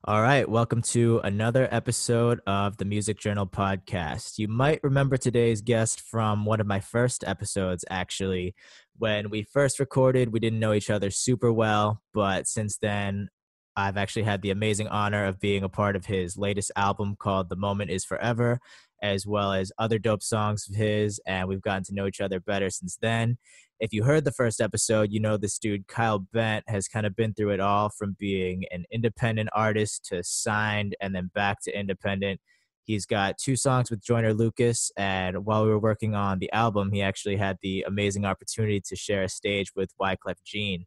All right, welcome to another episode of the Music Journal podcast. You might remember today's guest from one of my first episodes, actually. When we first recorded, we didn't know each other super well, but since then, I've actually had the amazing honor of being a part of his latest album called The Moment Is Forever, as well as other dope songs of his, and we've gotten to know each other better since then. If you heard the first episode, you know this dude, Kyle Bent, has kind of been through it all from being an independent artist to signed and then back to independent. He's got 2 songs with Joyner Lucas, and while we were working on the album, he actually had the amazing opportunity to share a stage with Wyclef Jean.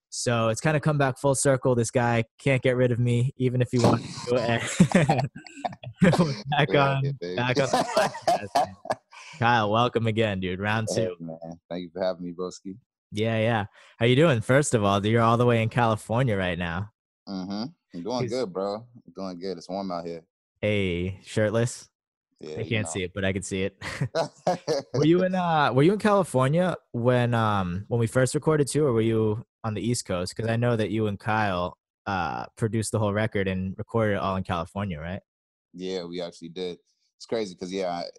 So it's kind of come back full circle. This guy can't get rid of me, even if he wanted to. We're back on the podcast, man. Kyle, welcome again, dude. Round Hey, 2. man. Thank you for having me, broski. Yeah. How you doing? First of all, you're all the way in California right now. I'm doing good, bro. I'm doing good. It's warm out here. Hey, shirtless? Yeah, I you can't know. see it, but I can see it. Were you in California when we first recorded too, or were you on the East Coast? Because I know that you and Kyle produced the whole record and recorded it all in California, right? Yeah, we actually did. It's crazy because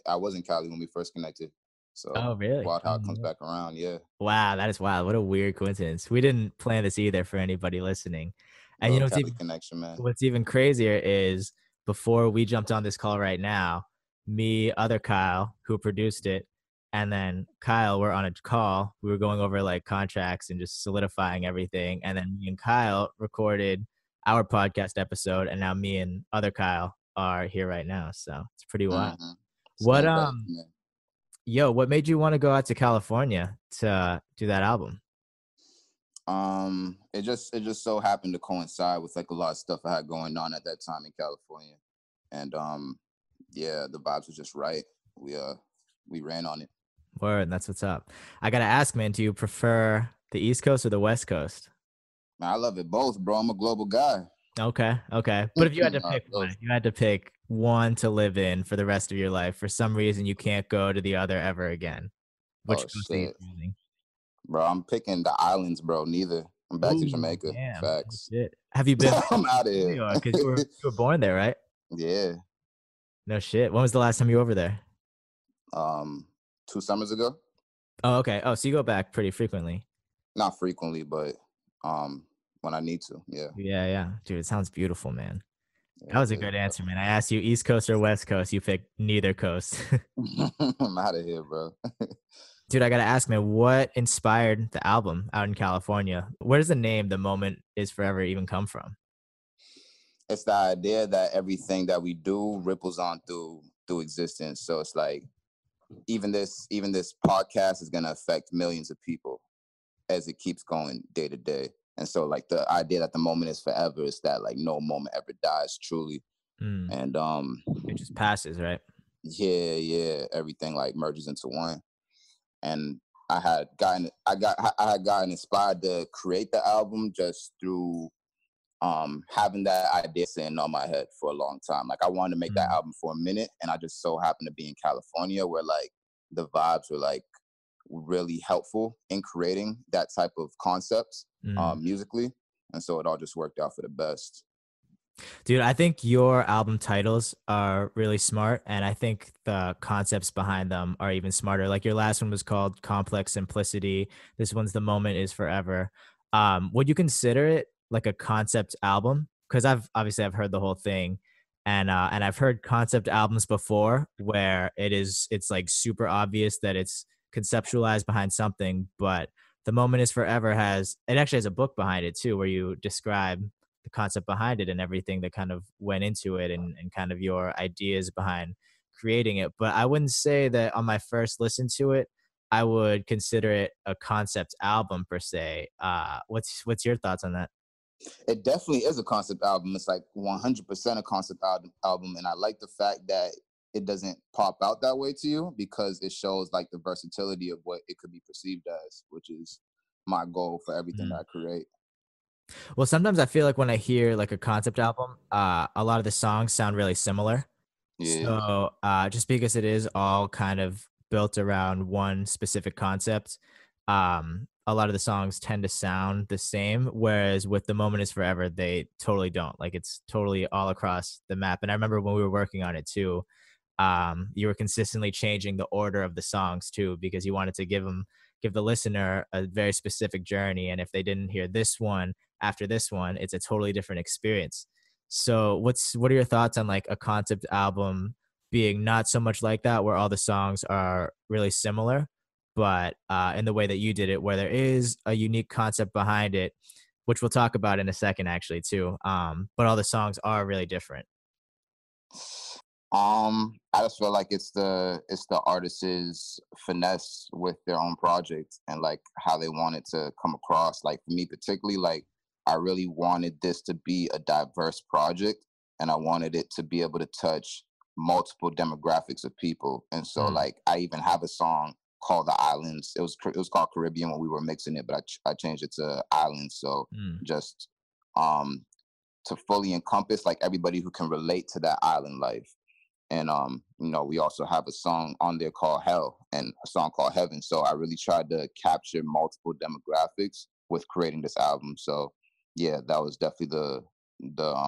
I was in Cali when we first connected. So Oh, really? wild how it comes back around. Yeah, Wow, that is wild. What a weird coincidence. We didn't plan this either for anybody listening. And you little know Cali connection, man. what's even crazier is before we jumped on this call right now, me, other Kyle, who produced it, and then Kyle were on a call. We were going over like contracts and just solidifying everything. And then me and Kyle recorded our podcast episode, and now me and other Kyle are here right now. So it's pretty wild. Mm-hmm. What Same place, man. what made you want to go out to California to do that album? It just so happened to coincide with like a lot of stuff I had going on at that time in California, and yeah, the vibes was just right. We ran on it. Word, that's what's up. I gotta ask, man, do you prefer the East Coast or the West Coast? Man, I love it both, bro. I'm a global guy. Okay. But if you had to pick one, Both. if you had to pick one to live in for the rest of your life, for some reason you can't go to the other ever again, which Oh coast are you shit, choosing? bro. I'm picking the islands, bro. Neither. I'm back to Ooh, Jamaica. damn. Oh, Facts. shit. Have you been there I'm out of here. recently, or because you were born there, right? Yeah. No shit. When was the last time you were over there? Um, 2 summers ago. Oh, okay. Oh, so you go back pretty frequently. Not frequently, but when I need to. Yeah. Yeah. Dude, it sounds beautiful, man. That Yeah, was it a is. good answer, man. I asked you East Coast or West Coast. You picked neither coast. I'm out of here, bro. Dude, I gotta ask, man, what inspired the album out in California? Where does the name "The Moment Is Forever" even come from? It's the idea that everything that we do ripples on through existence. So it's like even this podcast is gonna affect millions of people as it keeps going day to day. And so like the idea that the moment is forever is that like no moment ever dies truly. Mm, And it just passes, right? yeah, everything like merges into one. And I had gotten inspired to create the album just through having that idea sitting on my head for a long time. Like I wanted to make that Mm, album for a minute, and I just so happened to be in California where like the vibes were like really helpful in creating that type of concepts mm. musically, and so it all just worked out for the best. Dude, I think your album titles are really smart, and I think the concepts behind them are even smarter. Like your last one was called Complex Simplicity. This one's The Moment Is Forever. Would you consider it like a concept album? Because I've heard the whole thing, and I've heard concept albums before where it's like super obvious that it's conceptualized behind something, but The Moment Is Forever it actually has a book behind it too, where you describe the concept behind it and everything that kind of went into it and kind of your ideas behind creating it. But I wouldn't say that on my first listen to it, I would consider it a concept album per se. What's your thoughts on that? It definitely is a concept album. It's like 100% a concept album, and I like the fact that it doesn't pop out that way to you because it shows like the versatility of what it could be perceived as, which is my goal for everything that Mm. I create. Well, sometimes I feel like when I hear like a concept album, a lot of the songs sound really similar. Yeah. So just because it is all kind of built around one specific concept, a lot of the songs tend to sound the same, whereas with The Moment Is Forever, they totally don't. Like it's totally all across the map. And I remember when we were working on it too, you were consistently changing the order of the songs too, because you wanted to give the listener a very specific journey. And if they didn't hear this one after this one, it's a totally different experience. So what are your thoughts on like a concept album being not so much like that, where all the songs are really similar, but in the way that you did it, where there is a unique concept behind it, which we'll talk about in a second, actually, too. But all the songs are really different. I just feel like it's the artist's finesse with their own project and like how they want it to come across. Like for me particularly, like I really wanted this to be a diverse project, and I wanted it to be able to touch multiple demographics of people. And so Mm, like I even have a song called The Islands. It was called Caribbean when we were mixing it, but I changed it to Islands. So mm. just um to fully encompass like everybody who can relate to that island life. And we also have a song on there called Hell and a song called Heaven. So I really tried to capture multiple demographics with creating this album. So yeah, that was definitely the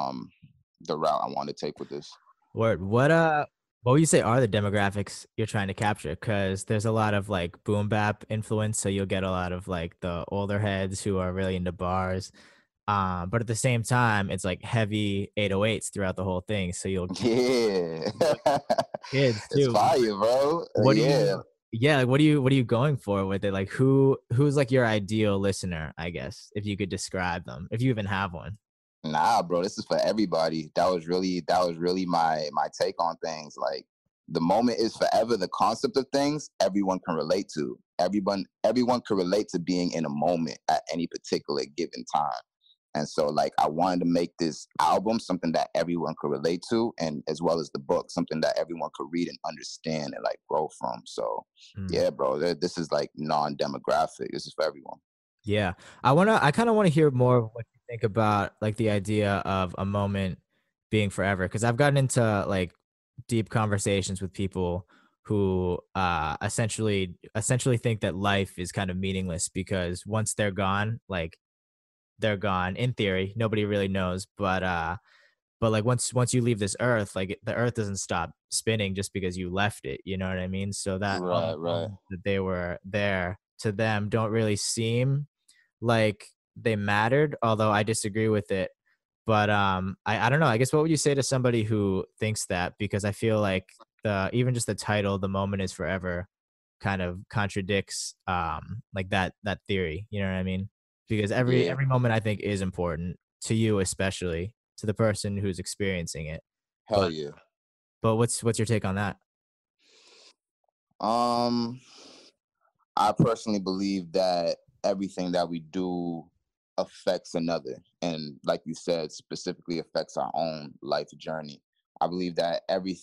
route I wanted to take with this. Word. What would you say are the demographics you're trying to capture? Because there's a lot of like boom bap influence, so you'll get a lot of like the older heads who are really into bars. But at the same time, it's like heavy 808s throughout the whole thing. So Yeah. you'll get kids It's too. fire, bro. What do Yeah. you yeah, like what are you going for with it? Like who's like your ideal listener, I guess, if you could describe them, if you even have one. Nah, bro, this is for everybody. That was really my take on things. Like the moment is forever. The concept of things everyone can relate to. Everyone can relate to being in a moment at any particular given time. And so like I wanted to make this album something that everyone could relate to, and as well as the book, something that everyone could read and understand and like grow from. So Mm. yeah, bro, this is like non-demographic. This is for everyone. Yeah. I kind of want to hear more of what you think about like the idea of a moment being forever, because I've gotten into like deep conversations with people who essentially think that life is kind of meaningless because once they're gone, like they're gone in theory. Nobody really knows, but like once you leave this earth, like the earth doesn't stop spinning just because you left it, you know what I mean? So that all Right, the right. moments that they were there to them don't really seem like they mattered, although I disagree with it. But I don't know. I guess what would you say to somebody who thinks that? Because I feel like the even just the title, "The Moment Is Forever," kind of contradicts like that theory. You know what I mean? Because Yeah, every moment I think is important to you, especially to the person who's experiencing it. hell But yeah. what's your take on that? Um, I personally believe that everything that we do affects another. And like you said, specifically affects our own life journey. I believe that every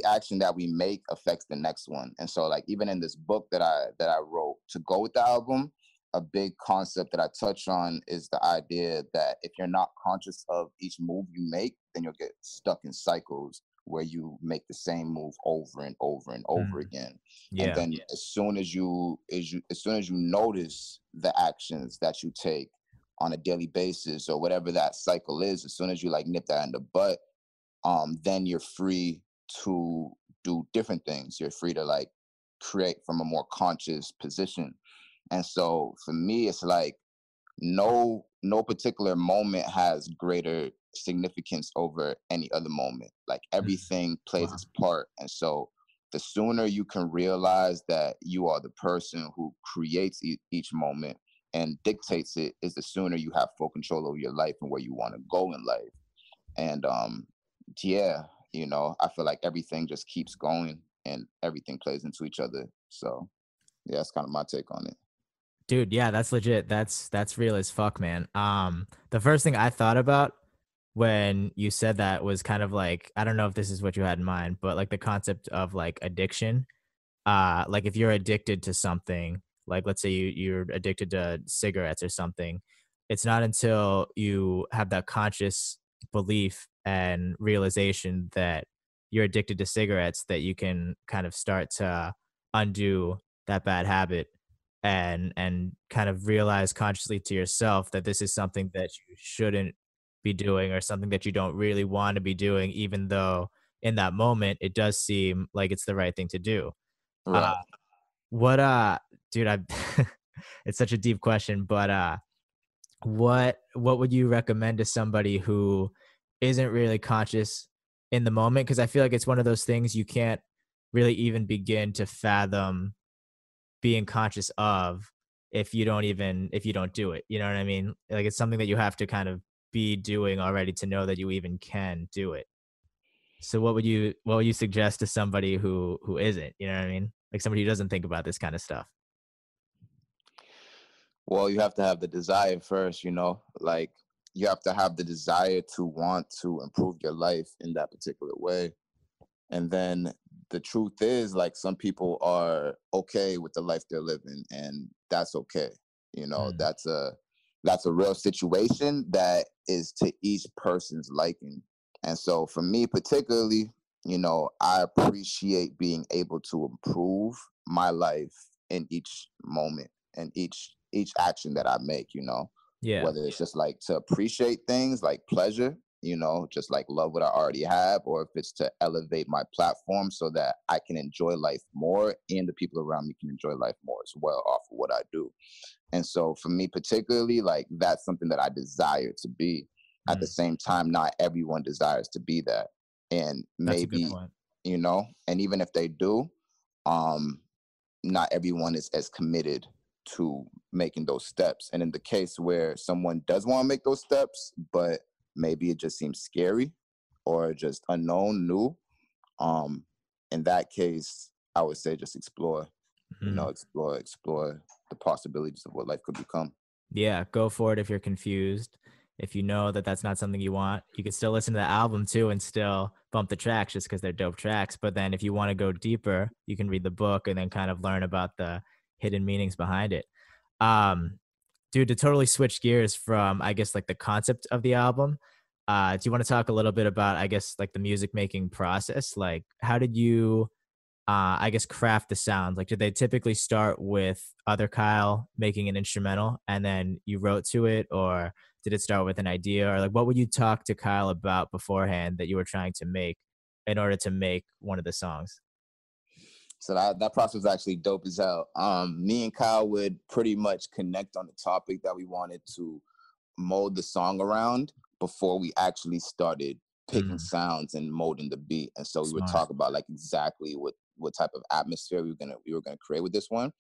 action that we make affects the next one. And so like even in this book that I wrote to go with the album, a big concept that I touch on is the idea that if you're not conscious of each move you make, then you'll get stuck in cycles where you make the same move over and over and over Mm, again. And yeah. then as soon as you notice the actions that you take on a daily basis or whatever that cycle is, as soon as you like nip that in the butt, then you're free to do different things. You're free to like create from a more conscious position. And so for me it's like no particular moment has greater significance over any other moment. Like Mm, everything plays wow. its part. And so the sooner you can realize that you are the person who creates each moment and dictates it, is the sooner you have full control over your life and where you want to go in life. And yeah, I feel like everything just keeps going and everything plays into each other. So yeah, that's kind of my take on it. Dude, yeah, that's legit. That's real as fuck, man. The first thing I thought about when you said that was kind of like, I don't know if this is what you had in mind, but like the concept of like addiction. Like if you're addicted to something, like let's say you're addicted to cigarettes or something, it's not until you have that conscious belief and realization that you're addicted to cigarettes that you can kind of start to undo that bad habit. and kind of realize consciously to yourself that this is something that you shouldn't be doing or something that you don't really want to be doing, even though in that moment it does seem like it's the right thing to do. Uh, Right. what dude, I it's such a deep question, but what would you recommend to somebody who isn't really conscious in the moment? Because I feel like it's one of those things you can't really even begin to fathom being conscious of if you don't do it. You know what I mean? Like it's something that you have to kind of be doing already to know that you even can do it. So what would you suggest to somebody who isn't, you know what I mean? Like somebody who doesn't think about this kind of stuff. Well, you have to have the desire first, you know, like you have to have the desire to want to improve your life in that particular way. And then the truth is, like, some people are okay with the life they're living, and that's okay. You know, Mm, that's a real situation that is to each person's liking. And so for me particularly, you know, I appreciate being able to improve my life in each moment and each action that I make, you know, yeah, whether it's just like to appreciate things like pleasure, you know, just like love what I already have, or if it's to elevate my platform so that I can enjoy life more and the people around me can enjoy life more as well off of what I do. And so for me particularly, like that's something that I desire to be. At the mm, same time, not everyone desires to be that. And that's a good maybe, point. you know, and even if they do, um, not everyone is as committed to making those steps. And in the case where someone does want to make those steps, but maybe it just seems scary or just unknown, new, um, in that case, I would say just explore, you know, Mhm. explore the possibilities of what life could become. Yeah, go for it if you're confused. If you know that that's not something you want, you can still listen to the album too and still bump the tracks just because they're dope tracks. But then if you want to go deeper, you can read the book and then kind of learn about the hidden meanings behind it. Um, Dude, to totally switch gears from, I guess, like the concept of the album, do you want to talk a little bit about, I guess, like the music making process? Like, how did you I guess, craft the sounds? Like, did they typically start with other Kyle making an instrumental and then you wrote to it, or did it start with an idea, or like what would you talk to Kyle about beforehand that you were trying to make in order to make one of the songs? So that process was actually dope as hell. Me and Kyle would pretty much connect on the topic that we wanted to mold the song around before we actually started picking Mm, sounds and molding the beat. And so we would smart. talk about like exactly what type of atmosphere we were gonna create with this one.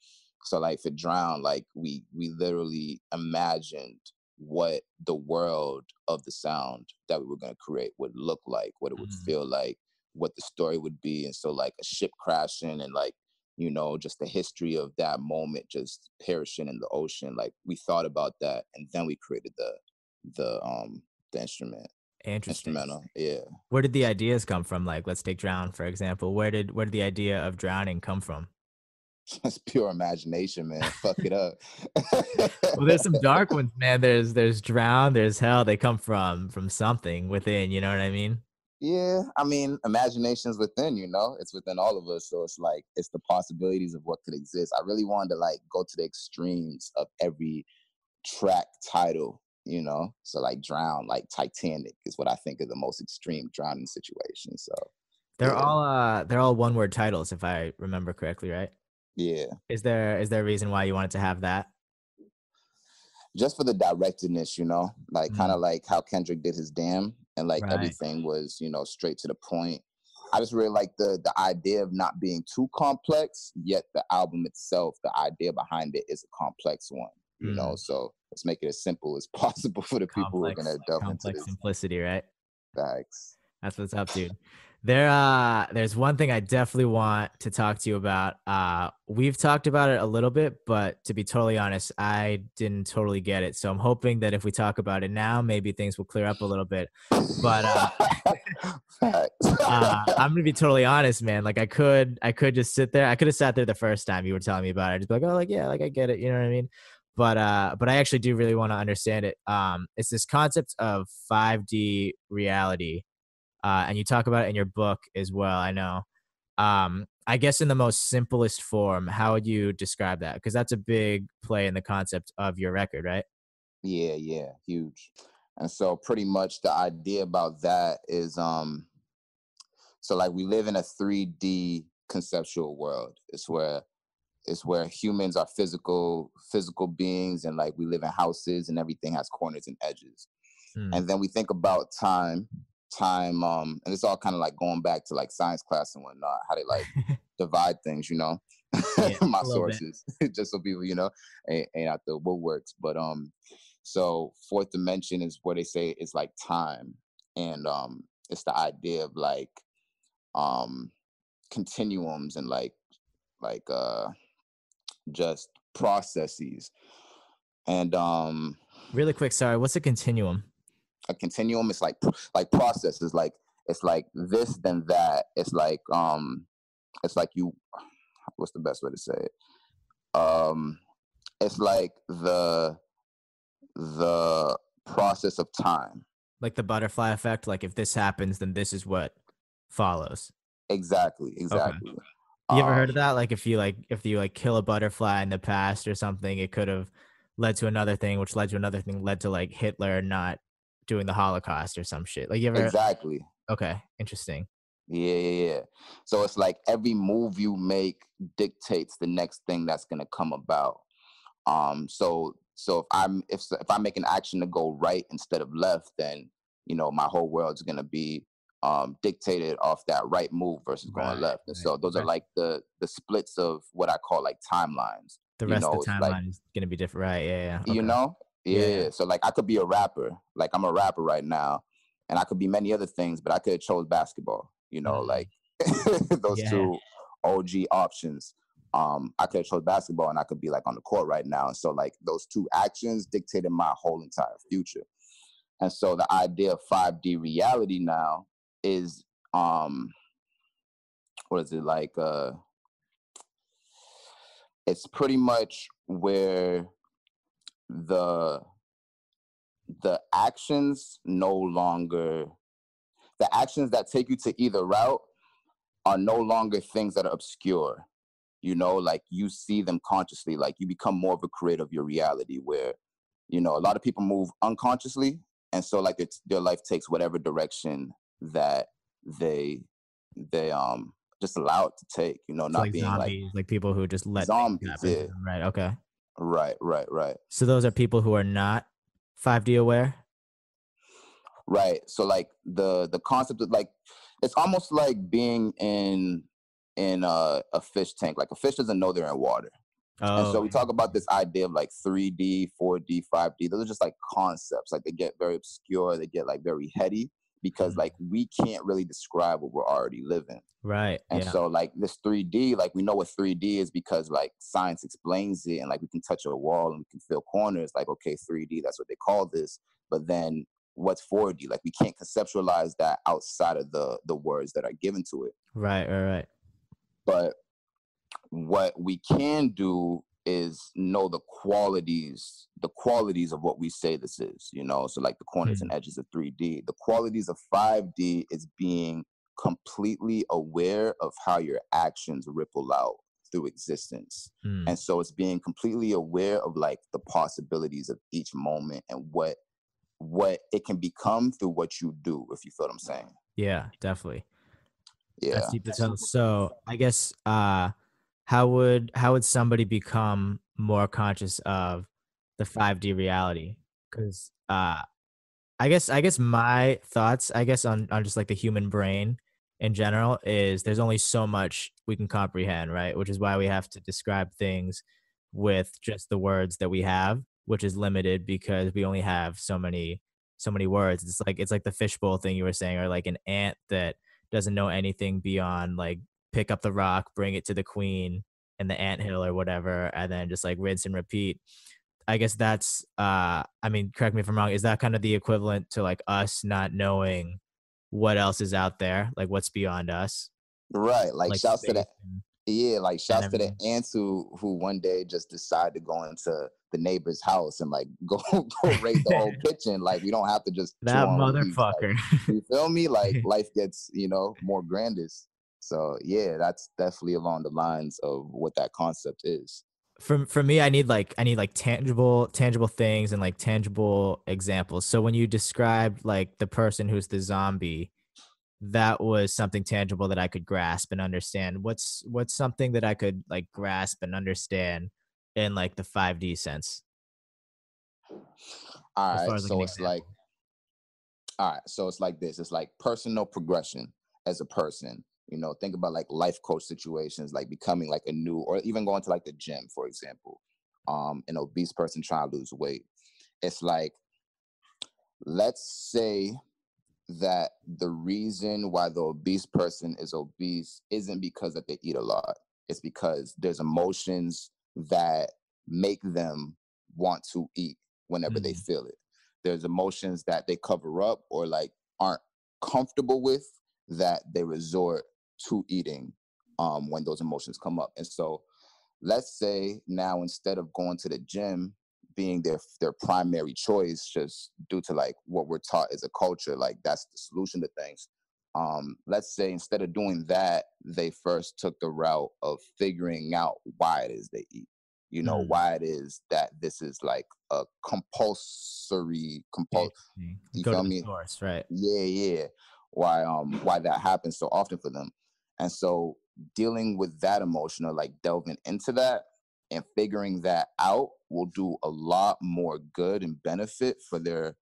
So like for Drown, like we literally imagined what the world of the sound that we were gonna create would look like, what it would Mm, feel like, what the story would be. And so like a ship crashing and like, you know, just the history of that moment just perishing in the ocean. Like we thought about that and then we created the interesting. instrumental. Yeah. Where did the ideas come from? Like, let's take Drown, for example. Where did the idea of drowning come from? It's pure imagination, man. Fuck it up. Well, there's some dark ones, man. There's Drown, there's Hell. They come from something within, you know what I mean? Yeah, I mean, imagination's within, you know, it's within all of us. So it's like it's the possibilities of what could exist. I really wanted to like go to the extremes of every track title, you know. So like Drown, like Titanic is what I think is the most extreme drowning situation. So yeah, They're all one word titles if I remember correctly, right? yeah. Is there a reason why you wanted to have that? Just for the directedness, you know, like kind Mm, of like how Kendrick did his Damn, and like right. everything was, you know, straight to the point. I just really like the idea of not being too complex, yet the album itself, the idea behind it is a complex one, you know. Mm, So let's make it as simple as possible for the people who are gonna delve into complex this simplicity, right? facts. That's what's up, dude. There's one thing I definitely want to talk to you about. We've talked about it a little bit, but to be totally honest, I didn't totally get it. So I'm hoping that if we talk about it now, maybe things will clear up a little bit. But Facts. I'm gonna be totally honest, man. Like I could just sit there. I could have sat there the first time you were telling me about it. I'd just be like, oh, like yeah, like I get it. You know what I mean? But I actually do really want to understand it. It's this concept of 5D reality, and you talk about it in your book as well. I know. I guess in the most simplest form, how would you describe that? Because that's a big play in the concept of your record, right? Yeah, huge. And so pretty much the idea about that is so like we live in a 3D conceptual world. It's where humans are physical beings, and like we live in houses and everything has corners and edges. Mm. And then we think about time, and it's all kind of like going back to like science class and whatnot, how they like divide things, Yeah, my a little bit. sources, just so people, ain't out the woodworks. But so fourth dimension is where they say it's like time. And it's the idea of like um continuums and like just processes. And Really quick, sorry, what's a continuum? a continuum is like processes, like it's like this then that. It's like you, what's the best way to say it? It's like the process of time. Like the butterfly effect, like if this happens, then this is what follows. Exactly, Okay. exactly. You ever heard um of that? Like if you like kill a butterfly in the past or something, it could have led to another thing, which led to another thing, led to like Hitler not doing the Holocaust or some shit. Like you ever exactly. okay, interesting. Yeah. So it's like every move you make dictates the next thing that's going to come about. So if I make an action to go right instead of left, then my whole world's going to be dictated off that right move versus going Right, left. And right. so those are like the splits of what I call like timelines. The rest of the It's like, timeline is gonna be different. Right, yeah, you okay. know Yeah, yeah, so like I could be a rapper, like I'm a rapper right now, and I could be many other things, but I could have chose basketball, mm, like those yeah, two OG options. I could have chose basketball and I could be like on the court right now. And so like those two actions dictated my whole entire future. And so the idea of 5D reality now is what is it like it's pretty much where the the actions no longer the actions that take you to either route are no longer things that are obscure. Like you see them consciously, like you become more of a creator of your reality, where a lot of people move unconsciously, and so like their life takes whatever direction that they just allow it to take, so not like being like zombies, like people who just let things zombies. happen to Yeah, them, right, okay. right. So those are people who are not 5D aware? Right. So like the concept of like it's almost like being in a fish tank. Like a fish doesn't know they're in water. And Oh, so we talk about this idea of like 3D, 4D, 5D. Those are just like concepts. Like they get very obscure, they get like very heady because mm, like we can't really describe what we're already living. right, And yeah, so like this 3D, like we know what 3D is because like science explains it, and like we can touch a wall and we can feel corners. Like, okay, 3D, that's what they call this. But then what's 4D? Like we can't conceptualize that outside of the words that are given to it. right. But what we can do is know the qualities of what we say this is, so like the corners and Mm, edges of 3D. The qualities of 5D is being completely aware of how your actions ripple out through existence. mm, And so it's being completely aware of like the possibilities of each moment and what it can become through what you do, if you feel what I'm saying. yeah, definitely. That's Yeah. deep as hell. So I guess how would somebody become more conscious of the 5D reality? Because I guess my thoughts, I guess on just like the human brain in general is there's only so much we can comprehend, right? Which is why we have to describe things with just the words that we have, which is limited because we only have so many words. It's like the fishbowl thing you were saying, or like an ant that doesn't know anything beyond like pick up the rock, bring it to the queen and the ant hill or whatever, and then just like rinse and repeat. I guess that's I mean, correct me if I'm wrong, is that kind of the equivalent to like us not knowing what else is out there, like what's beyond us, Right. Like like shouts to space the Yeah, like and shouts to the everything? ants who one day just decide to go into the neighbor's house and like go raid the whole kitchen. Like we don't have to just chew That on weeds. Like motherfucker. you feel me? Like life gets more grandest. So yeah, that's definitely along the lines of what that concept is. For me, I need like tangible things and like tangible examples. So when you described like the person who's the zombie, that was something tangible that I could grasp and understand. What's something that I could like grasp and understand in like the 5D sense, as All far right, as like an so it's like, example? all right, so it's like this. It's like personal progression as a person. You know, think about like life coach situations, like becoming like a new, or even going to like the gym, for example. An obese person trying to lose weight. It's like, let's say that the reason why the obese person is obese isn't because that they eat a lot. It's because there's emotions that make them want to eat whenever they Mm, feel it. There's emotions that they cover up or like aren't comfortable with, that they resort to eating when those emotions come up. And so let's say now, instead of going to the gym being their primary choice, just due to like what we're taught as a culture, like that's the solution to things. Let's say instead of doing that, they first took the route of figuring out why it is they eat. You know, mm, why it is that this is like a interesting. you Go to feel the me? source, right? Yeah, yeah. Why that happens so often for them. And so dealing with that emotion, or like delving into that and figuring that out, will do a lot more good and benefit for their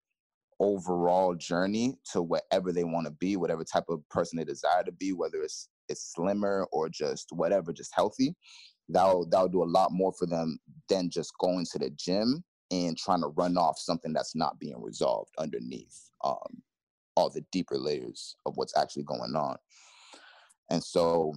overall journey to whatever they want to be, whatever type of person they desire to be, whether it's slimmer or just whatever, just healthy. That'll do a lot more for them than just going to the gym and trying to run off something that's not being resolved underneath all the deeper layers of what's actually going on. And so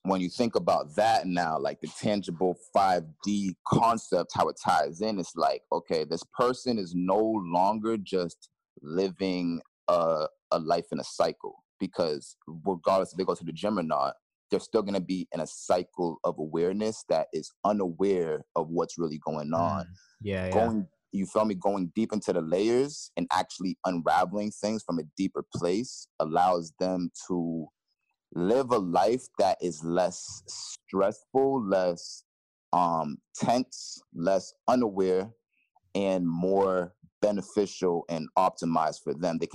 when you think about that now, like the tangible 5D concept, how it ties in, it's like, okay, this person is no longer just living a life in a cycle, because regardless if they go to the gym or not, they're still going to be in a cycle of awareness that is unaware of what's really going on. Mm, yeah, yeah. Going, you feel me, going deep into the layers and actually unraveling things from a deeper place allows them to live a life that is less stressful, less tense, less unaware, and more beneficial and optimized for them. They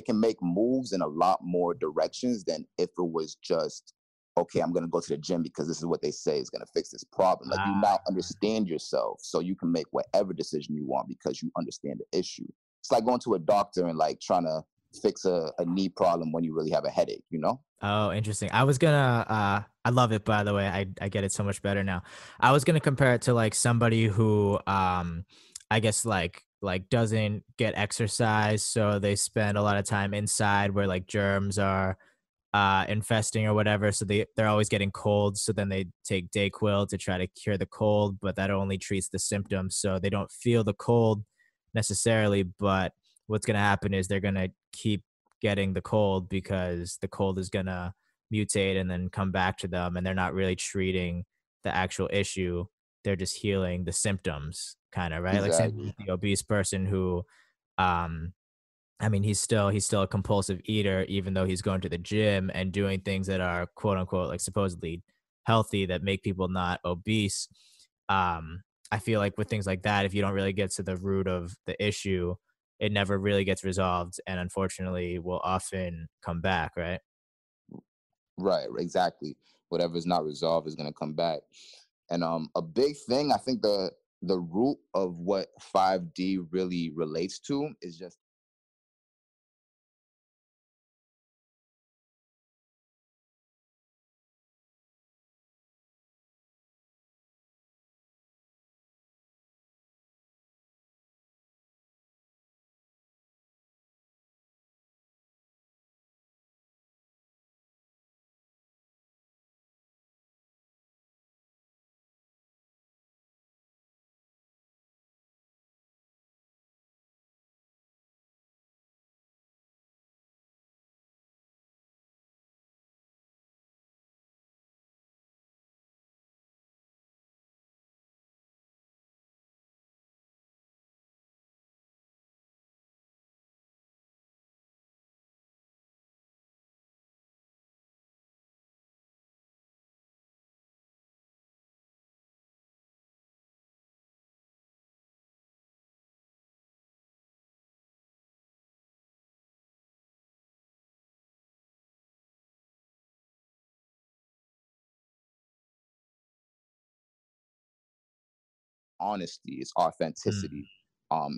can make moves in a lot more directions than if it was just, okay, I'm gonna go to the gym because this is what they say is gonna fix this problem. Like, you now Ah, understand yourself, so you can make whatever decision you want because you understand the issue. It's like going to a doctor and like trying to fix a knee problem when you really have a headache, you know? oh, interesting. I was gonna I love it, by the way. I get it so much better now. I was gonna compare it to like somebody who I guess like doesn't get exercise, so they spend a lot of time inside where like germs are infesting or whatever, so they're always getting colds, so then they take Dayquil to try to cure the cold, but that only treats the symptoms, so they don't feel the cold necessarily, but what's going to happen is they're going to keep getting the cold because the cold is going to mutate and then come back to them, and they're not really treating the actual issue. They're just healing the symptoms, kind of, right? Like same Exactly. with the obese person who um I mean, he's still a compulsive eater, even though he's going to the gym and doing things that are quote unquote like supposedly healthy that make people not obese. I feel like with things like that, if you don't really get to the root of the issue, it never really gets resolved, and unfortunately, will often come back. Right? Right, exactly. Whatever is not resolved is going to come back. And a big thing, I think the root of what 5D really relates to is just honesty, it's Mm. authenticity.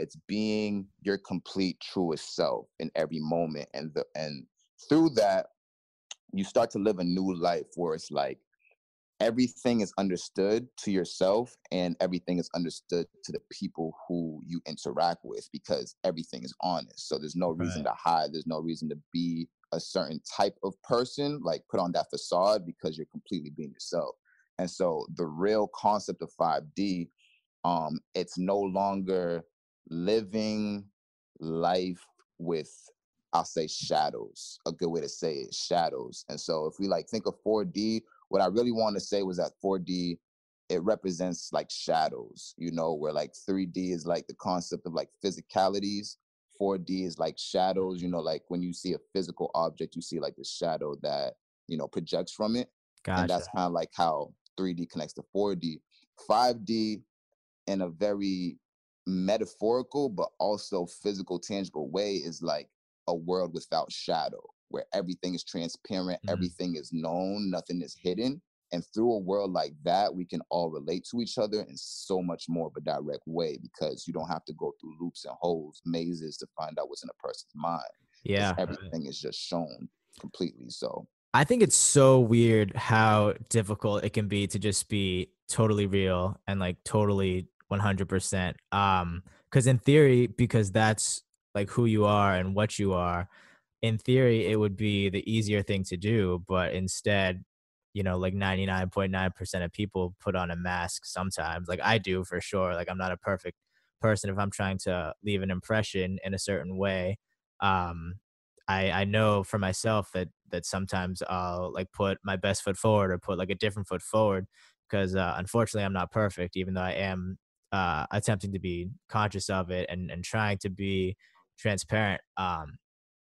It's being your complete truest self in every moment, and through that you start to live a new life where it's like everything is understood to yourself and everything is understood to the people who you interact with, because everything is honest. So there's no reason Right. to hide, there's no reason to be a certain type of person, like put on that facade, because you're completely being yourself. And so the real concept of 5D, it's no longer living life with, I'll say, shadows. A good way to say it, shadows. And so if we like think of 4D, what I really want to say was that 4D, it represents like shadows, you know, where like 3D is like the concept of like physicalities. 4D is like shadows, you know, like when you see a physical object, you see like the shadow that, you know, projects from it. And Gotcha. that's kind of like how 3D connects to 4D. 5D, in a very metaphorical but also physical, tangible way, is like a world without shadow, where everything is transparent, Mm. everything is known, nothing is hidden. And through a world like that, we can all relate to each other in so much more of a direct way, because you don't have to go through loops and holes, mazes to find out what's in a person's mind, because Yeah. everything is just shown completely. So, I think it's so weird how difficult it can be to just be totally real and like totally 100%. Because in theory, because that's like who you are and what you are, in theory, it would be the easier thing to do. But instead, like 99.9% of people put on a mask sometimes. Like I do for sure. Like I'm not a perfect person if I'm trying to leave an impression in a certain way. Um, I know for myself that sometimes I'll like put my best foot forward or put like a different foot forward because unfortunately I'm not perfect, even though I am attempting to be conscious of it and trying to be transparent.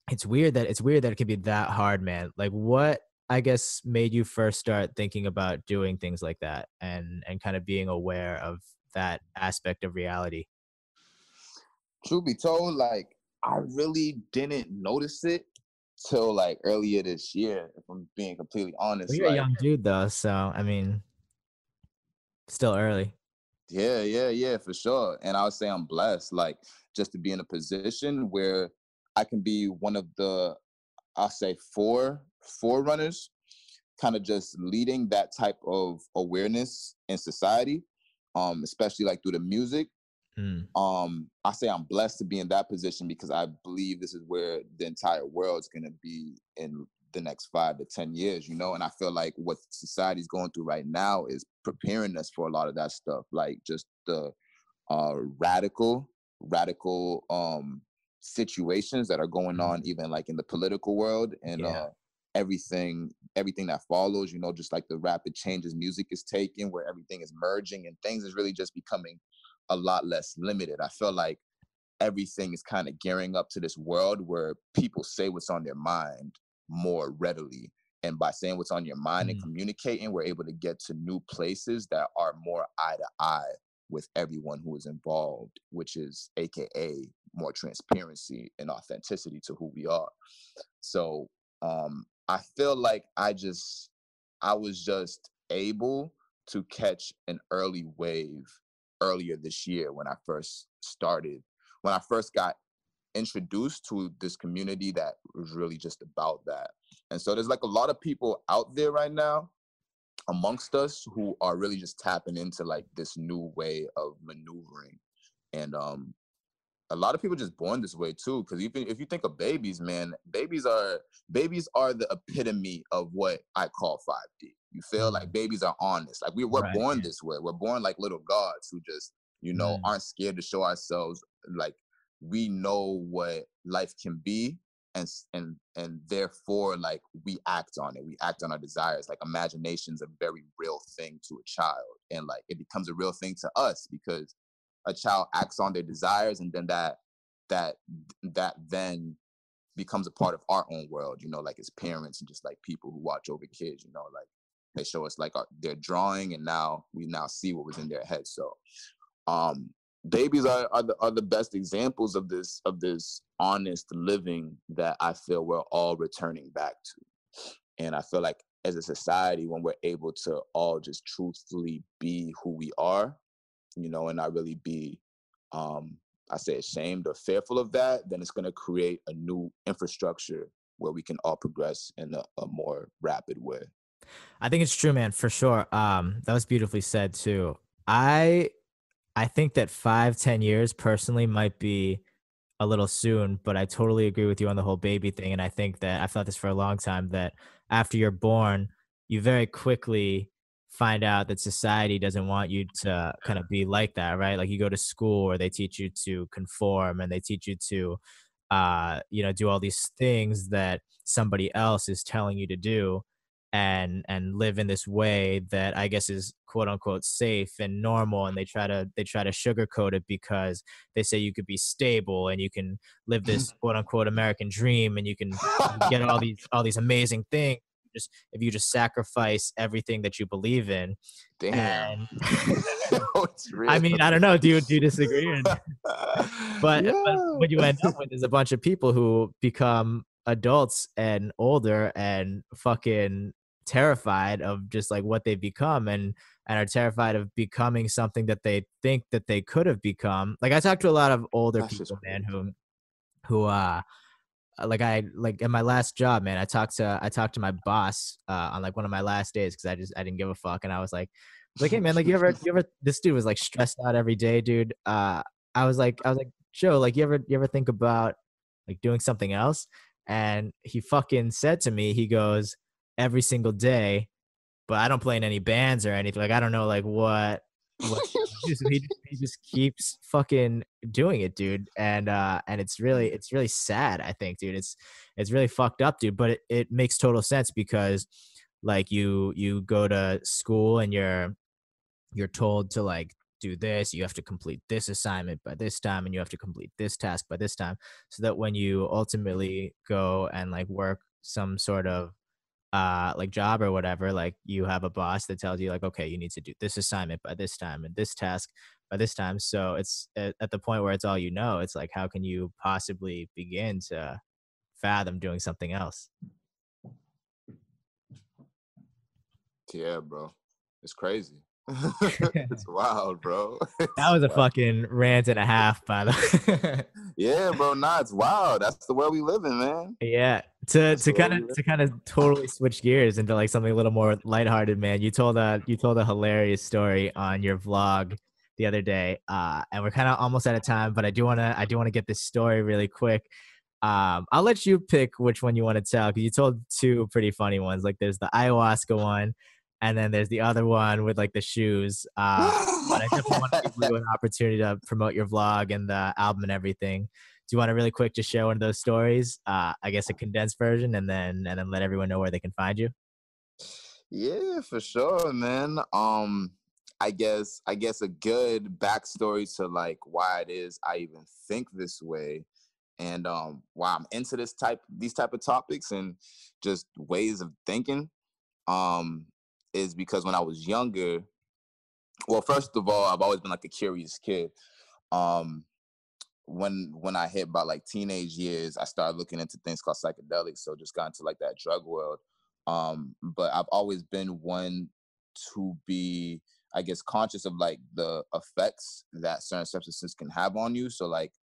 It's weird that it can be that hard, man. Like what I guess made you first start thinking about doing things like that and kind of being aware of that aspect of reality. truth be told, like I really didn't notice it till like earlier this year, if I'm being completely Well, honest. you're a Like, young dude though, so I mean, still early. yeah, for sure. And I would say I'm blessed, like, just to be in a position where I can be one of the, I'll say, forerunners, kind of just leading that type of awareness in society, especially like through the music. Mm, I say I'm blessed to be in that position, because I believe this is where the entire world's going to be in the next 5 to 10 years, you know. And I feel like what society's going through right now is preparing us for a lot of that stuff, like just the radical situations that are going on, mm, even like in the political world, and yeah. everything that follows, you know, just like the rapid changes music is taking, where everything is merging and things is really just becoming a lot less limited. I feel like everything is kind of gearing up to this world where people say what's on their mind more readily. And by saying what's on your mind and Mm, communicating, we're able to get to new places that are more eye to eye with everyone who is involved, which is AKA more transparency and authenticity to who we are. So I feel like I was just able to catch an early wave earlier this year when I first got introduced to this community that was really just about that. And so there's like a lot of people out there right now amongst us who are really just tapping into like this new way of maneuvering. And a lot of people just born this way too, because even if you think of babies, man, babies are the epitome of what I call 5D. You feel like mm, babies are honest, like we're right. born Yeah. this way. We're born like little gods who just, you know, Mm, aren't scared to show ourselves. Like we know what life can be, and therefore like we act on it, we act on our desires. Like imagination's a very real thing to a child, and like it becomes a real thing to us because a child acts on their desires, and then that that then becomes a part of our own world, you know, like as parents and just like people who watch over kids, you know, like they show us like their drawing, and now we now see what was in their head. So um babies are the best examples of this honest living that I feel we're all returning back to. And I feel like as a society, when we're able to all just truthfully be who we are, and not really be, I say, ashamed or fearful of that, then it's going to create a new infrastructure where we can all progress in a more rapid way. I think it's true, man, for sure. That was beautifully said too. I I think that 5, 10 years personally might be a little soon, but I totally agree with you on the whole baby thing. And I think that I've thought this for a long time that after you're born, you very quickly find out that society doesn't want you to kind of be like that, right? Like you go to school where they teach you to conform and they teach you to, do all these things that somebody else is telling you to do and live in this way that I guess is quote unquote safe and normal, and they try to sugarcoat it because they say you could be stable and you can live this quote unquote American dream and you can get all these amazing things just if you just sacrifice everything that you believe in. Damn. And It's I real. mean, I don't know, do you disagree? But Yeah. what you end up with is a bunch of people who become adults and older and fucking terrified of just like what they've become and are terrified of becoming something that they think that they could have become. Like I talk to a lot of older That's just people, man, crazy. who like in my last job, man, I talked to my boss on like one of my last days because I didn't give a fuck, and I was like, hey man, like you ever this dude was like stressed out every day, dude. I was like, Joe, like you ever think about like doing something else? And he fucking said to me, he goes, every single day, but I don't play in any bands or anything. Like I don't know like what you do. So he just keeps fucking doing it, dude. And it's really sad, I think, dude. It's really fucked up, dude. But it makes total sense because like you go to school and you're told to like do this, you have to complete this assignment by this time and you have to complete this task by this time, so that when you ultimately go and like work some sort of like job or whatever, like you have a boss that tells you like, okay, you need to do this assignment by this time and this task by this time. So it's at the point where it's all, it's like, how can you possibly begin to fathom doing something else? Yeah, bro. It's crazy. It's wild, bro. That It's was a wild. fucking rant and a half, by the Yeah, bro. Nah, it's wild. That's the world we live in, man. Yeah, to That's to the kind world of we live to kind of totally switch gears into like something a little more lighthearted, man. You told a hilarious story on your vlog the other day, and we're kind of almost out of time, but I do wanna get this story really quick. I'll let you pick which one you want to tell because you told two pretty funny ones. Like there's the ayahuasca one, and then there's the other one with like the shoes. But I definitely want to give in. you an opportunity to promote your vlog and the album and everything. Do you want to really quick just share one of those stories? I guess a condensed version, and then let everyone know where they can find you. Yeah, for sure, man. I guess a good backstory to like why it is I even think this way, and why I'm into these type of topics and just ways of thinking. Um, is because when I was younger, well, first of all, I've always been like a curious kid. Um, when I hit about like teenage years, I started looking into things called psychedelics. So just got into like that drug world. But I've always been one to be, I guess, conscious of like the effects that certain substances can have on you. So like,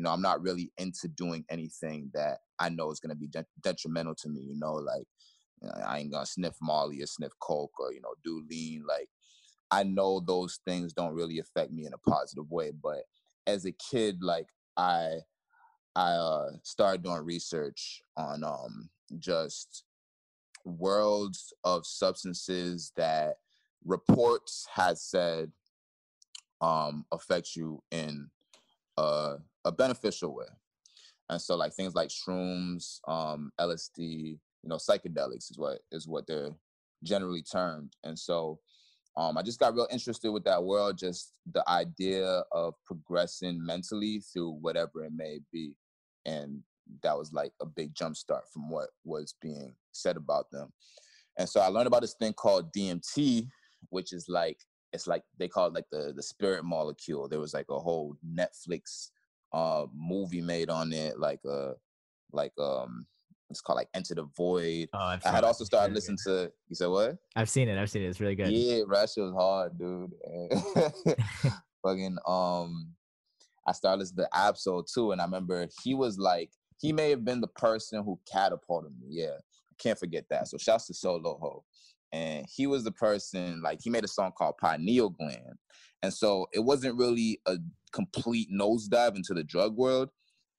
I'm not really into doing anything that I know is going to be detrimental to me. Like, I ain't gonna sniff Molly or sniff Coke or do lean. Like, I know those things don't really affect me in a positive way. But as a kid, like I I started doing research on just worlds of substances that reports had said affect you in a, a beneficial way. And so like things like shrooms, LSD, psychedelics is what they're generally termed. And so I just got real interested with that world, just the idea of progressing mentally through whatever it may be. And that was like a big jump start from what was being said about them. And so I learned about this thing called DMT, which is like, it's like they call it like the spirit molecule. There was like a whole Netflix movie made on it, like it's called like Enter the Void. Oh, I've I seen had it. also It's started really good. listening to, you said what? I've seen it. I've seen it. It's really good. Yeah, bro, that shit was hard, dude. fucking I started listening to Absol too, and I remember he was like, he may have been the person who catapulted me. Yeah, I can't forget that. So shouts to Solo Ho. And he was the person, like, he made a song called Pineal Gland. And so it wasn't really a complete nosedive into the drug world.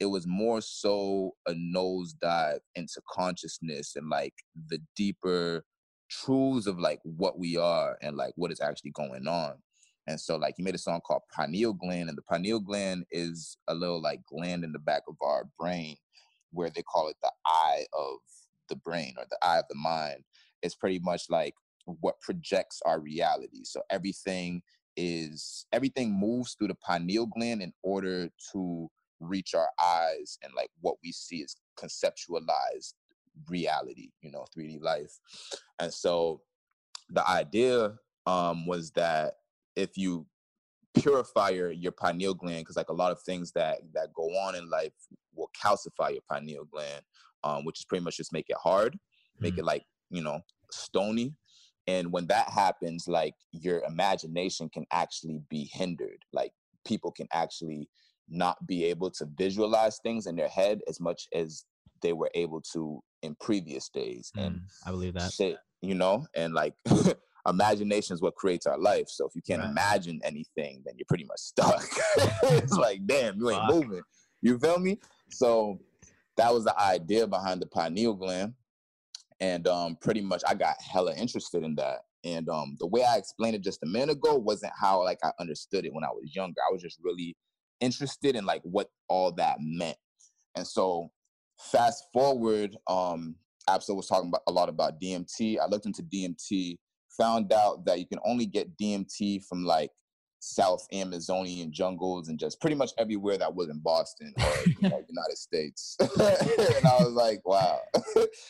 It was more so a nosedive into consciousness and like the deeper truths of like what we are and like what is actually going on. And so like he made a song called Pineal Gland, and the pineal gland is a little like gland in the back of our brain where they call it the eye of the brain or the eye of the mind. It's pretty much like what projects our reality. So everything moves through the pineal gland in order to reach our eyes, and like what we see is conceptualized reality, 3D life. And so the idea was that if you purify your pineal gland, because like a lot of things that go on in life will calcify your pineal gland, which is pretty much just make it hard, make it like, stony. And when that happens, like your imagination can actually be hindered. Like people can actually not be able to visualize things in their head as much as they were able to in previous days. And I believe that. shit, and like imagination is what creates our life. So if you can't imagine anything, then you're pretty much stuck. It's like, damn, you ain't moving. You feel me? So that was the idea behind the pineal gland. And pretty much I got hella interested in that. And the way I explained it just a minute ago wasn't how like I understood it when I was younger. I was just really interested in like what all that meant. And so fast forward, Absol was talking about a lot about DMT. I looked into DMT, found out that you can only get DMT from like South Amazonian jungles and just pretty much everywhere that wasn't Boston or United States. And I was like, wow.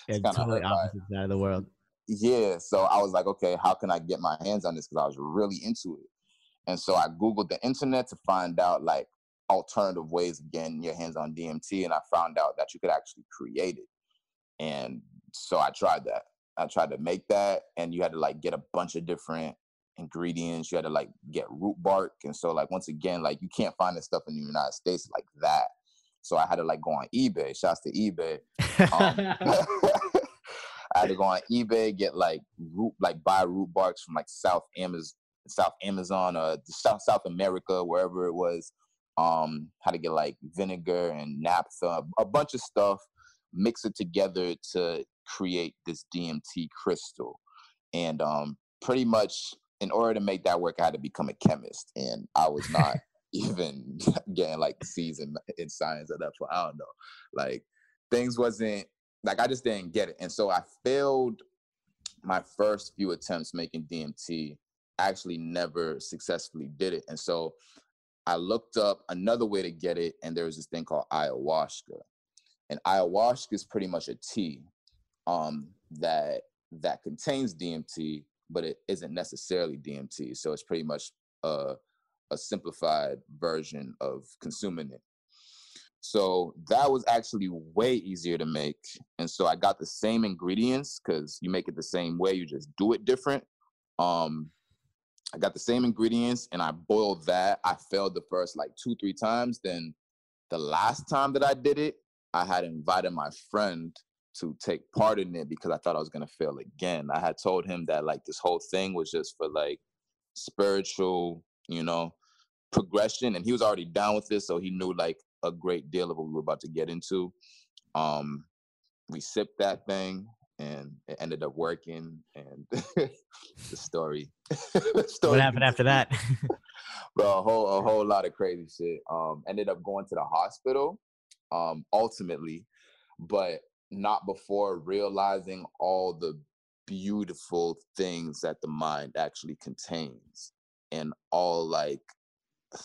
Yeah, totally opposite side of the world. Yeah, so I was like, okay, how can I get my hands on this? Because I was really into it. And so I Googled the internet to find out like alternative ways of getting your hands on DMT, and I found out that you could actually create it. And so I tried that. I tried to make that, and you had to like get a bunch of different ingredients. You had to like get root bark. And so like once again, like you can't find this stuff in the United States like that. So I had to like go on eBay. Shouts to eBay. I had to go on eBay, get like buy root barks from like South Amazon or South America, wherever it was. Had to get like vinegar and naphtha, a bunch of stuff, mix it together to create this DMT crystal. And pretty much in order to make that work, I had to become a chemist, and I was not even getting like C's in science at that point. I don't know, like things wasn't like, I just didn't get it. And so I failed my first few attempts making DMT, actually never successfully did it. And so I looked up another way to get it, and there was this thing called ayahuasca. And ayahuasca is pretty much a tea that contains DMT, but it isn't necessarily DMT. So it's pretty much a simplified version of consuming it. So that was actually way easier to make. And so I got the same ingredients, because you make it the same way, you just do it different. I got the same ingredients and I boiled that. I failed the first like 2-3 times. Then the last time that I did it, I had invited my friend to take part in it because I thought I was going to fail again. I had told him that like this whole thing was just for like spiritual, progression. And he was already down with this. So he knew like a great deal of what we were about to get into. We sipped that thing and it ended up working. And the story. What happened after that? Bro, a whole lot of crazy shit. Ended up going to the hospital, ultimately, but not before realizing all the beautiful things that the mind actually contains, and all like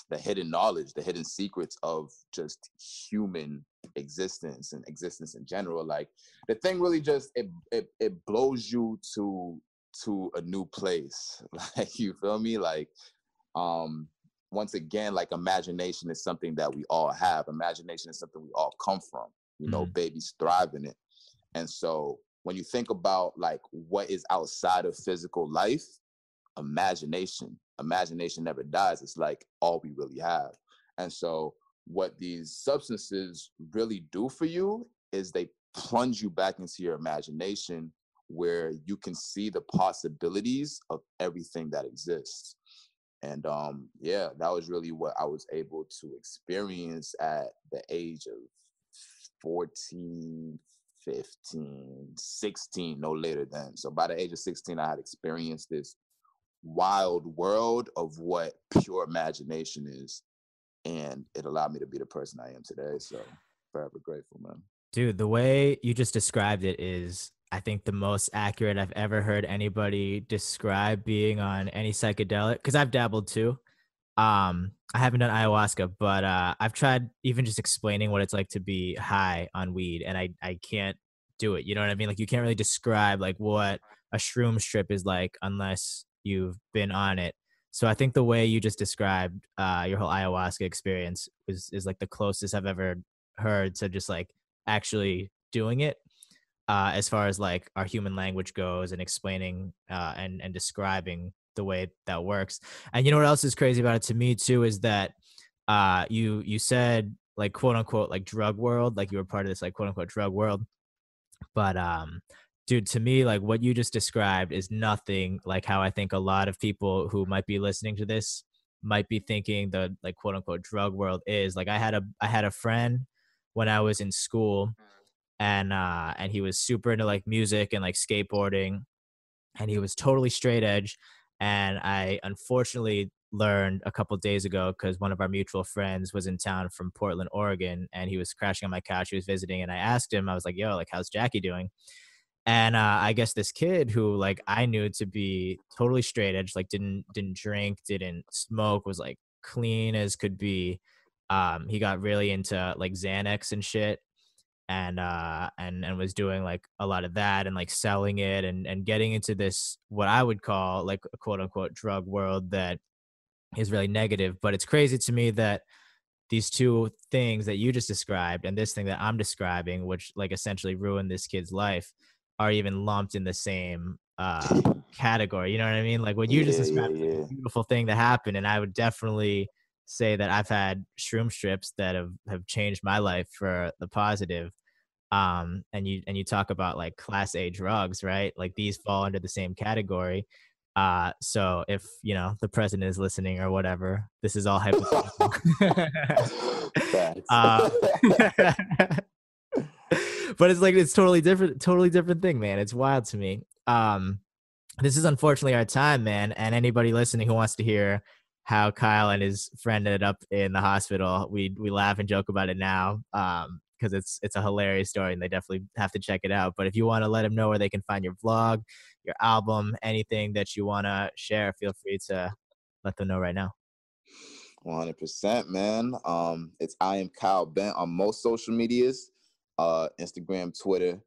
the hidden knowledge, the hidden secrets of just human existence and existence in general. Like the thing really just it blows you to a new place. Like, you feel me? Like once again, like imagination is something that we all have. Imagination is something we all come from. Babies thrive in it. And so when you think about like what is outside of physical life, imagination imagination never dies. It's like all we really have. And so what these substances really do for you is they plunge you back into your imagination, where you can see the possibilities of everything that exists. And yeah, that was really what I was able to experience at the age of 14, 15, 16, no later than. So by the age of 16, I had experienced this wild world of what pure imagination is. And it allowed me to be the person I am today. So forever grateful, man. Dude, the way you just described it is, I think, the most accurate I've ever heard anybody describe being on any psychedelic. Because I've dabbled too. I haven't done ayahuasca, but I've tried even just explaining what it's like to be high on weed, and I can't do it. You know what I mean? Like, you can't really describe like what a shroom strip is like unless you've been on it. So I think the way you just described your whole ayahuasca experience is like the closest I've ever heard to just like actually doing it, as far as like our human language goes, and explaining and describing the way that works. And you know what else is crazy about it to me too is that you said like quote unquote like drug world, like you were part of this like quote unquote drug world, but dude, to me, like what you just described is nothing like how I think a lot of people who might be listening to this might be thinking the like quote unquote drug world is. Like I had a friend when I was in school, and he was super into like music and like skateboarding, and he was totally straight edge. And I unfortunately learned a couple days ago, because one of our mutual friends was in town from Portland, Oregon, and he was crashing on my couch. He was visiting, and I asked him, I was like, "Yo, like, how's Jackie doing?" And I guess this kid who like I knew to be totally straight edge, like didn't drink, didn't smoke, was like clean as could be. He got really into like Xanax and shit, and was doing like a lot of that and like selling it, and getting into this what I would call like a quote unquote drug world that is really negative. But it's crazy to me that these two things that you just described and this thing that I'm describing, which like essentially ruined this kid's life, are even lumped in the same category. You know what I mean? Like what you just Yeah, described yeah, is like yeah. a beautiful thing that happened, and I would definitely say that I've had shroom strips that have changed my life for the positive. And you talk about like class A drugs, right? Like these fall under the same category. So if the president is listening or whatever, this is all hypothetical. Facts. uh, but it's like it's totally different thing, man. It's wild to me. This is unfortunately our time, man. And anybody listening who wants to hear how Kyle and his friend ended up in the hospital, we laugh and joke about it now, because it's a hilarious story, and they definitely have to check it out. But if you want to let them know where they can find your vlog, your album, anything that you want to share, feel free to let them know right now. 100%, man. It's I am Kyle Bent on most social medias, Instagram, Twitter,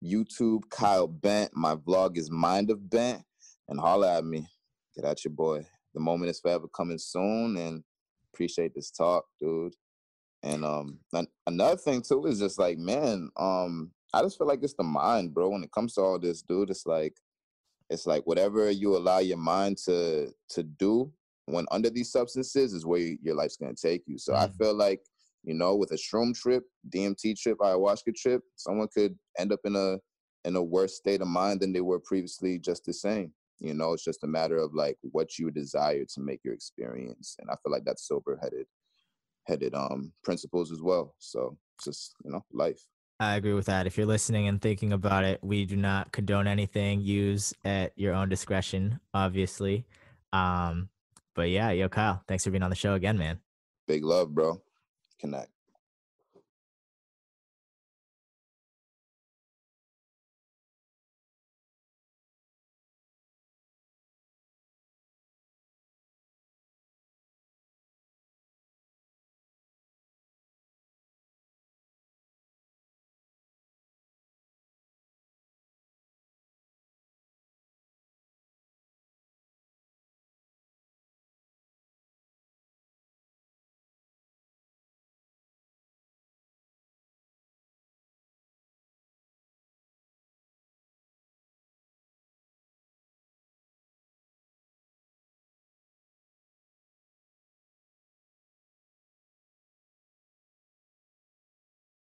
YouTube, Kyle Bent. My vlog is Mind of Bent, and holla at me. Get at your boy. The moment is forever coming soon, and appreciate this talk, dude. And another thing too is just like, man, I just feel like it's the mind, bro. When it comes to all this, dude, it's like whatever you allow your mind to do when under these substances is where your life's going to take you. So I Mm. feel like, with a shroom trip, DMT trip, ayahuasca trip, someone could end up in a worse state of mind than they were previously, just the same. It's just a matter of like what you desire to make your experience. And I feel like that's sober headed principles as well. So it's just, life. I agree with that. If you're listening and thinking about it, we do not condone anything. Use at your own discretion, obviously. Um, but yeah, yo, Kyle, thanks for being on the show again, man. Big love, bro. Connect.